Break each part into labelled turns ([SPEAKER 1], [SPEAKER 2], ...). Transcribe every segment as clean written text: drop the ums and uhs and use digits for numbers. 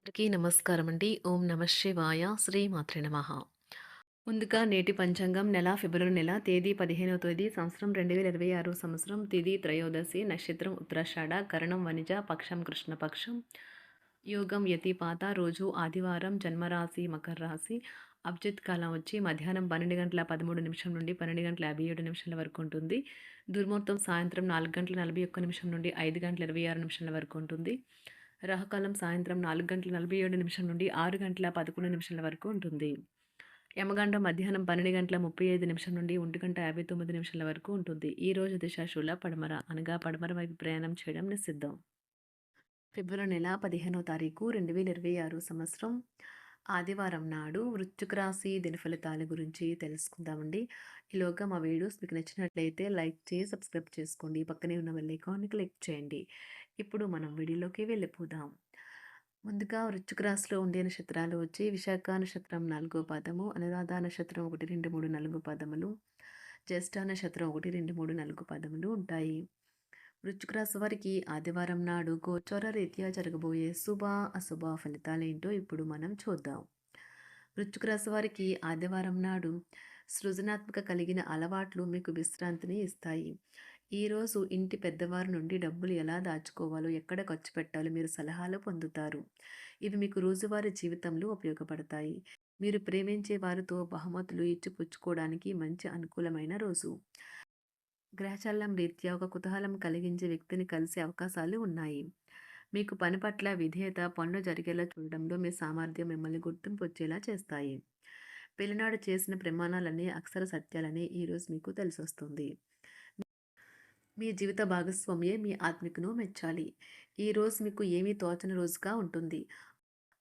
[SPEAKER 1] అందరికీ నమస్కారం అండి. ఓం నమ శివాయ. శ్రీమాత్రే నమః. ముందుగా నేటి పంచాంగం నెల ఫిబ్రవరి నెల తేదీ 15వ తేదీ సంవత్సరం 2026 సంవత్సరం తిథి త్రయోదశి నక్షత్రం ఉత్తరాషాఢ కరణం వనిజ పక్షం కృష్ణపక్షం యోగం యతిపాత రోజు ఆదివారం జన్మరాశి మకర రాశి అభిజిత్ కాలం వచ్చి మధ్యాహ్నం 12 గంటల 13 నిమిషం నుండి 12 గంటల 57 నిమిషాల వరకు ఉంటుంది. దుర్ముహూర్తం సాయంత్రం 4 గంటల 41 నిమిషం నుండి 5 గంటల 26 నిమిషాల వరకు ఉంటుంది. రాహుకాలం సాయంత్రం 4 గంటల 47 నిమిషం నుండి 6 గంటల 11 నిమిషాల వరకు ఉంటుంది. యమగండం మధ్యాహ్నం 12 గంటల 35 నిమిషం నుండి 1 గంట 59 నిమిషాల వరకు ఉంటుంది. ఈ రోజు దిశ శూల పడమర అనగా పడమర వైపు ప్రయాణం చేయడం నిషిద్ధం. ఫిబ్రవరి నెల 15వ తారీఖు 2026 సంవత్సరం ఆదివారం నాడు వృశ్చిక రాశి దిన ఫలితాల గురించి తెలుసుకుందామండి. ఈలోగా మా వీడియోస్ మీకు నచ్చినట్లయితే లైక్ చేసి సబ్స్క్రైబ్ చేసుకోండి. పక్కనే ఉన్న బెల్ ఐకాన్ని క్లిక్ చేయండి. ఇప్పుడు మనం వీడియోలోకి వెళ్ళిపోదాం. ముందుగా వృశ్చిక రాశిలో ఉండే నక్షత్రాలు వచ్చి విశాఖ నక్షత్రం 4వ పాదము, అనురాధ నక్షత్రం 1, 2, 3, 4 పాదములు, జ్యేష్ఠ నక్షత్రం 1, 2, 3, 4 పాదములు ఉంటాయి. వృశ్చిక రాశి వారికి ఆదివారం నాడు గోచార రీత్యా జరగబోయే శుభ అశుభ ఫలితాలేంటో ఇప్పుడు మనం చూద్దాం. వృశ్చిక రాశి వారికి ఆదివారం నాడు సృజనాత్మక కలిగిన అలవాట్లు మీకు విశ్రాంతిని ఇస్తాయి. ఈరోజు ఇంటి పెద్దవారి నుండి డబ్బులు ఎలా దాచుకోవాలో, ఎక్కడ ఖర్చు పెట్టాలో మీరు సలహాలు పొందుతారు. ఇవి మీకు రోజువారీ జీవితంలో ఉపయోగపడతాయి. మీరు ప్రేమించే వారితో బహుమతులు ఇచ్చిపుచ్చుకోవడానికి మంచి అనుకూలమైన రోజు. గ్రహచలనం రీత్యా ఒక కుతూహలం కలిగించే వ్యక్తిని కలిసే అవకాశాలు ఉన్నాయి. మీకు పని పట్ల విధేయత, పనులు జరిగేలా చూడడంలో మీ సామర్థ్యం మిమ్మల్ని గుర్తింపు వచ్చేలా చేస్తాయి. పెళ్లినాడు చేసిన ప్రమాణాలన్నీ అక్షర సత్యాలని ఈరోజు మీకు తెలిసొస్తుంది. మీ జీవిత భాగస్వామ్యే మీ ఆత్మికను మెచ్చాలి. ఈరోజు మీకు ఏమీ తోచని రోజుగా ఉంటుంది.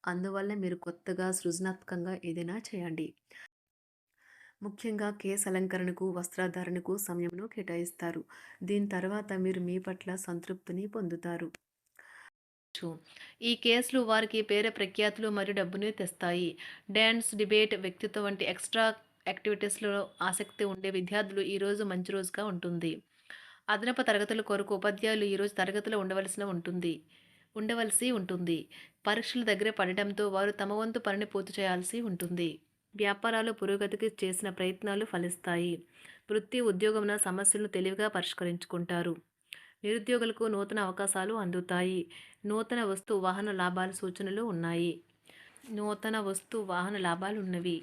[SPEAKER 1] అందువల్ల మీరు కొత్తగా సృజనాత్మకంగా ఏదైనా చేయండి. ముఖ్యంగా కేస్ అలంకరణకు, వస్త్రధారణకు సమయంను కేటాయిస్తారు. దీని తర్వాత మీరు మీ పట్ల సంతృప్తిని పొందుతారు. ఈ కేసులు వారికి పేరు ప్రఖ్యాతులు మరియు డబ్బుని తెస్తాయి. డ్యాన్స్, డిబేట్, వ్యక్తిత్వం వంటి ఎక్స్ట్రా యాక్టివిటీస్లో ఆసక్తి ఉండే విద్యార్థులు ఈరోజు మంచి రోజుగా ఉంటుంది. అదనపు తరగతుల కొరకు ఉపాధ్యాయులు ఈరోజు తరగతిలో ఉండవలసి ఉంటుంది. పరీక్షలు దగ్గర పడటంతో వారు తమ వంతు పనిని పూర్తి చేయాల్సి ఉంటుంది. వ్యాపారాలు పురోగతికి చేసిన ప్రయత్నాలు ఫలిస్తాయి. వృత్తి ఉద్యోగమున సమస్యలను తెలివిగా పరిష్కరించుకుంటారు. నిరుద్యోగులకు నూతన అవకాశాలు అందుతాయి. నూతన వస్తు వాహన లాభాల సూచనలు ఉన్నాయి. ఉన్నవి.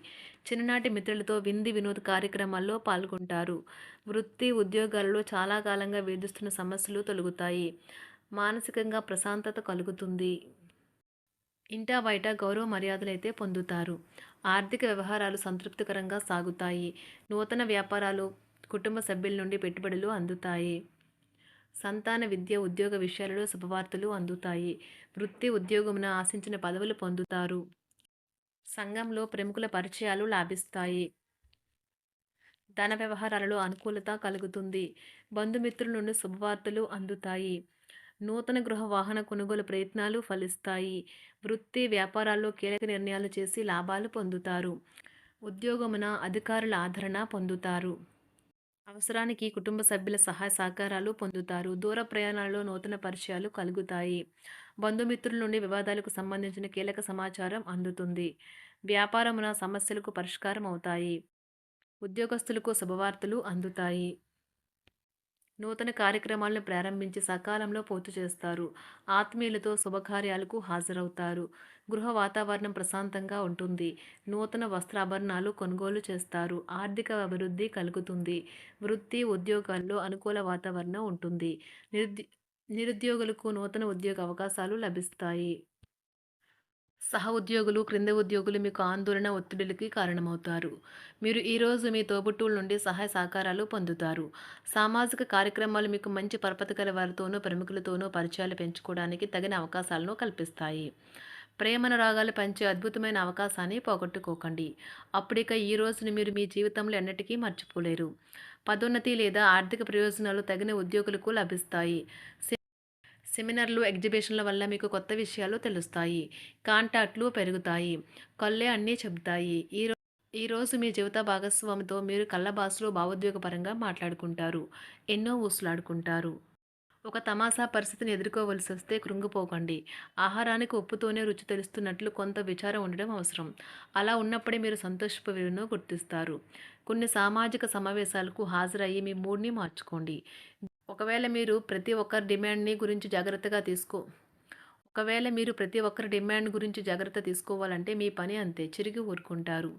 [SPEAKER 1] చిన్ననాటి మిత్రులతో వినోద కార్యక్రమాల్లో పాల్గొంటారు. వృత్తి ఉద్యోగాలలో చాలా కాలంగా వేధిస్తున్న సమస్యలు తొలగుతాయి. మానసికంగా ప్రశాంతత కలుగుతుంది. ఇంటా బయట గౌరవ మర్యాదలైతే పొందుతారు. ఆర్థిక వ్యవహారాలు సంతృప్తికరంగా సాగుతాయి. నూతన వ్యాపారాలు, కుటుంబ సభ్యుల నుండి పెట్టుబడులు అందుతాయి. సంతాన విద్య, ఉద్యోగ విషయాలలో శుభవార్తలు అందుతాయి. వృత్తి ఉద్యోగమున ఆశించిన పదవులు పొందుతారు. సంఘంలో ప్రముఖుల పరిచయాలు లాభిస్తాయి. ధన వ్యవహారాలలో అనుకూలత కలుగుతుంది. బంధుమిత్రుల నుండి శుభవార్తలు అందుతాయి. నూతన గృహ వాహన కొనుగోలు ప్రయత్నాలు ఫలిస్తాయి. వృత్తి వ్యాపారాల్లో కీలక నిర్ణయాలు చేసి లాభాలు పొందుతారు. ఉద్యోగమున అధికారుల ఆదరణ పొందుతారు. అవసరానికి కుటుంబ సభ్యుల సహాయ సహకారాలు పొందుతారు. దూర ప్రయాణాలలో నూతన పరిచయాలు కలుగుతాయి. బంధుమిత్రుల నుండి వివాదాలకు సంబంధించిన కీలక సమాచారం అందుతుంది. వ్యాపారమున సమస్యలకు పరిష్కారం అవుతాయి. ఉద్యోగస్తులకు శుభవార్తలు అందుతాయి. నూతన కార్యక్రమాలను ప్రారంభించి సకాలంలో పూర్తి చేస్తారు. ఆత్మీయులతో శుభకార్యాలకు హాజరవుతారు. గృహ వాతావరణం ప్రశాంతంగా ఉంటుంది. నూతన వస్త్రాభరణాలు కొనుగోలు చేస్తారు. ఆర్థిక అభివృద్ధి కలుగుతుంది. వృత్తి ఉద్యోగాల్లో అనుకూల వాతావరణం ఉంటుంది. నిరుద్యోగులకు నూతన ఉద్యోగ అవకాశాలు లభిస్తాయి. సహ ఉద్యోగులు, క్రింద ఉద్యోగులు మీకు ఆందోళన, ఒత్తిడులకి కారణమవుతారు. మీరు ఈరోజు మీ తోబుట్టువుల నుండి సహాయ సహకారాలు పొందుతారు. సామాజిక కార్యక్రమాలు మీకు మంచి పరపతి గల వారితోనూ, ప్రముఖులతోనూ పరిచయాలు పెంచుకోవడానికి తగిన అవకాశాలను కల్పిస్తాయి. ప్రేమనురాగాలు పంచే అద్భుతమైన అవకాశాన్ని పోగొట్టుకోకండి. అప్పుడిక ఈ రోజును మీరు మీ జీవితంలో ఎన్నటికీ మర్చిపోలేరు. పదోన్నతి లేదా ఆర్థిక ప్రయోజనాలు తగిన ఉద్యోగులకు లభిస్తాయి. సెమినార్లు, ఎగ్జిబిషన్ల వల్ల మీకు కొత్త విషయాలు తెలుస్తాయి. కాంటాక్ట్లు పెరుగుతాయి. కళ్ళే అన్నీ చెబుతాయి. ఈరోజు మీ జీవిత భాగస్వామితో మీరు కళ్ళ భాషలో భావోద్వేగపరంగా మాట్లాడుకుంటారు. ఎన్నో ఊసులాడుకుంటారు. ఒక తమాషా పరిస్థితిని ఎదుర్కోవలసొస్తే కృంగిపోకండి. ఆహారానికి ఉప్పుతోనే రుచి తెలుస్తున్నట్లు కొంత విచారం ఉండడం అవసరం. అలా ఉన్నప్పుడే మీరు సంతోషపు విలువను గుర్తిస్తారు. కొన్ని సామాజిక సమావేశాలకు హాజరయ్యి మీ మూడ్‌ని మార్చుకోండి. ఒకవేళ మీరు ప్రతి ఒక్కరి డిమాండ్‌ని గురించి జాగ్రత్తగా తీసుకో ఒకవేళ మీరు ప్రతి ఒక్కరి డిమాండ్ గురించి జాగ్రత్త తీసుకోవాలంటే మీ పని అంతే. చిరిగి ఊరుకుంటారు.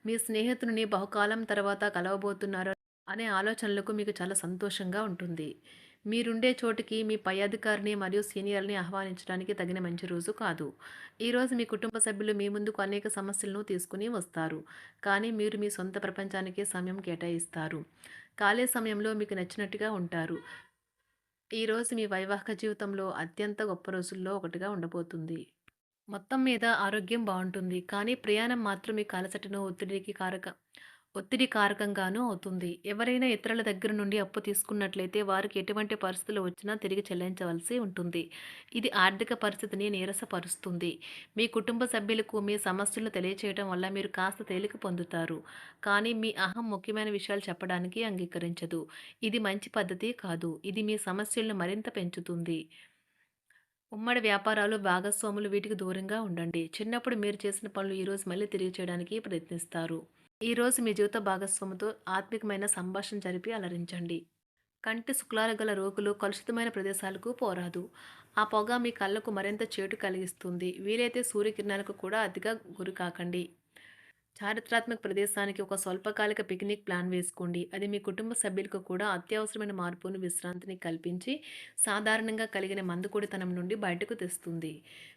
[SPEAKER 1] మీ స్నేహితుడిని బహుకాలం తర్వాత కలవబోతున్నారు అనే ఆలోచనలకు మీకు చాలా సంతోషంగా ఉంటుంది. మీరుండే చోటికి మీ పై అధికారిని మరియు సీనియర్‌ని ఆహ్వానించడానికి తగిన మంచి రోజు కాదు. ఈరోజు మీ కుటుంబ సభ్యులు మీ ముందుకు అనేక సమస్యలను తీసుకొని వస్తారు. కానీ మీరు మీ సొంత ప్రపంచానికే సమయం కేటాయిస్తారు. ఖాళీ సమయంలో మీకు నచ్చినట్టుగా ఉంటారు. ఈరోజు మీ వైవాహిక జీవితంలో అత్యంత గొప్ప రోజుల్లో ఒకటిగా ఉండబోతుంది. మొత్తం మీద ఆరోగ్యం బావుంటుంది. కానీ ప్రయాణం మాత్రం మీకు అలసటను, ఒత్తిడి కారకంగానూ అవుతుంది. ఎవరైనా ఇతరుల దగ్గర నుండి అప్పు తీసుకున్నట్లయితే వారికి ఎటువంటి పరిస్థితులు వచ్చినా తిరిగి చెల్లించవలసి ఉంటుంది. ఇది ఆర్థిక పరిస్థితిని నీరసపరుస్తుంది. మీ కుటుంబ సభ్యులకు మీ సమస్యలను తెలియచేయడం వల్ల మీరు కాస్త తేలిక పొందుతారు. కానీ మీ అహం ముఖ్యమైన విషయాలు చెప్పడానికి అంగీకరించదు. ఇది మంచి పద్ధతి కాదు. ఇది మీ సమస్యలను మరింత పెంచుతుంది. ఉమ్మడి వ్యాపారాలు, భాగస్వాములు వీటికి దూరంగా ఉండండి. చిన్నప్పుడు మీరు చేసిన పనులు ఈరోజు మళ్ళీ తిరిగి చేయడానికి ప్రయత్నిస్తారు. ఈరోజు మీ జీవిత భాగస్వామితో ఆత్మికమైన సంభాషణ జరిపి అలరించండి. కంటి శుక్లాలు గల రోగులు కలుషితమైన ప్రదేశాలకు పోరాదు. ఆ పొగ మీ కళ్ళకు మరింత చేటు కలిగిస్తుంది. వీలైతే సూర్యకిరణాలకు కూడా అతిగా గురికాకండి. చారిత్రాత్మక ప్రదేశానికి ఒక స్వల్పకాలిక పిక్నిక్ ప్లాన్ వేసుకోండి. అది మీ కుటుంబ సభ్యులకు కూడా అత్యవసరమైన మార్పును, విశ్రాంతిని కల్పించి సాధారణంగా కలిగిన మందుకొడితనం నుండి బయటకు తెస్తుంది.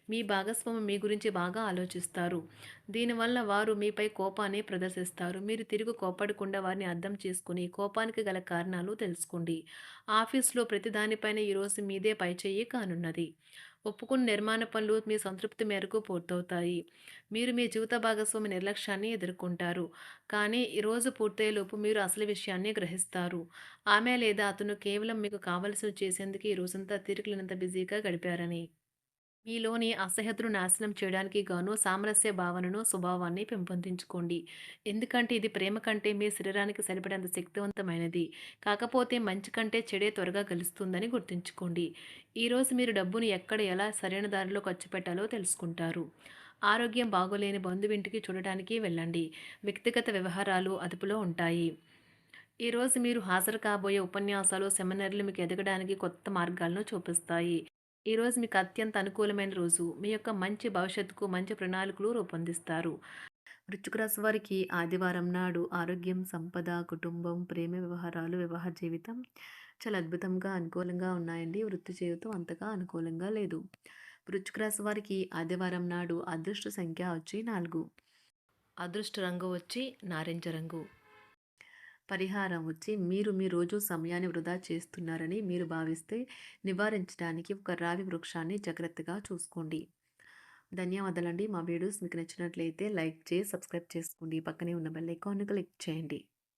[SPEAKER 1] మీ భాగస్వామి మీ గురించి బాగా ఆలోచిస్తారు. దీనివల్ల వారు మీపై కోపాన్ని ప్రదర్శిస్తారు. మీరు తిరిగి కోపడకుండా వారిని అర్థం చేసుకుని కోపానికి గల కారణాలు తెలుసుకోండి. ఆఫీస్లో ప్రతి దానిపైన ఈరోజు మీదే పైచేయి కానున్నది. ఒప్పుకున్న నిర్మాణ పనులు మీ సంతృప్తి మేరకు పూర్తవుతాయి. మీరు మీ జీవిత భాగస్వామి నిర్లక్ష్యాన్ని ఎదుర్కొంటారు. కానీ ఈరోజు పూర్తయ్యేలోపు మీరు అసలు విషయాన్ని గ్రహిస్తారు. ఆమె లేదా అతను కేవలం మీకు కావలసినవి చేసేందుకు ఈ రోజంతా తీరికలేనంత బిజీగా గడిపారని. మీలోని అసహ్యతను నాశనం చేయడానికి గాను సామరస్య భావనను, స్వభావాన్ని పెంపొందించుకోండి. ఎందుకంటే ఇది ప్రేమ కంటే మీ శరీరానికి సరిపడేంత శక్తివంతమైనది. కాకపోతే మంచి కంటే చెడే త్వరగా గెలుస్తుందని గుర్తుంచుకోండి. ఈరోజు మీరు డబ్బును ఎక్కడ ఎలా సరైన దారిలో ఖర్చు పెట్టాలో తెలుసుకుంటారు. ఆరోగ్యం బాగోలేని బంధువింటికి చూడటానికి వెళ్ళండి. వ్యక్తిగత వ్యవహారాలు అదుపులో ఉంటాయి. ఈరోజు మీరు హాజరు కాబోయే ఉపన్యాసాలు, సెమినార్లు మీకు ఎదగడానికి కొత్త మార్గాలను చూపిస్తాయి. ఈరోజు మీకు అత్యంత అనుకూలమైన రోజు. మీ యొక్క మంచి భవిష్యత్తుకు మంచి ప్రణాళికలు రూపొందిస్తారు. వృశ్చిక రాశి వారికి ఆదివారం నాడు ఆరోగ్యం, సంపద, కుటుంబం, ప్రేమ వ్యవహారాలు, వివాహ జీవితం చాలా అద్భుతంగా, అనుకూలంగా ఉన్నాయండి. వృత్తి జీవితం అంతగా అనుకూలంగా లేదు. వృశ్చిక రాశి వారికి ఆదివారం నాడు అదృష్ట సంఖ్య వచ్చి 4. అదృష్ట రంగు వచ్చి నారింజ రంగు. పరిహారం వచ్చి మీరు మీ రోజు సమయాన్ని వృధా చేస్తున్నారని మీరు భావిస్తే నివారించడానికి ఒక రావి వృక్షాన్ని జాగ్రత్తగా చూసుకోండి. ధన్యవాదాలండి. మా వీడియోస్ మీకు నచ్చినట్లయితే లైక్ చేసి సబ్స్క్రైబ్ చేసుకోండి. పక్కనే ఉన్న బెల్ ఐకాన్‌ని క్లిక్ చేయండి.